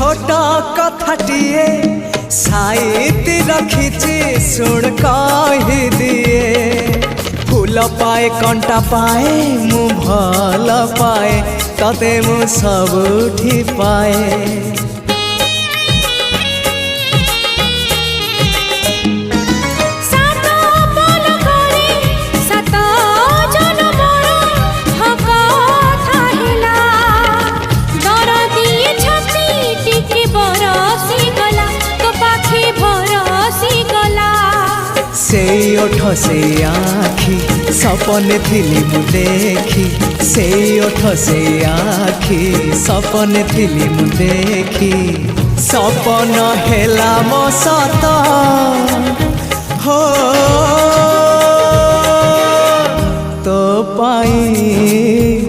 छोट कथाटिए साइती रखिछि सुन कहि दिए फूल पाए कंटा पाए मु भल पाए तते मु सबुठी पाए से ओठ से आखी सपने थिली मु देखी से ओठ से आखी सपने थिली मु देखी सपन हेला मो सत हो तो पाई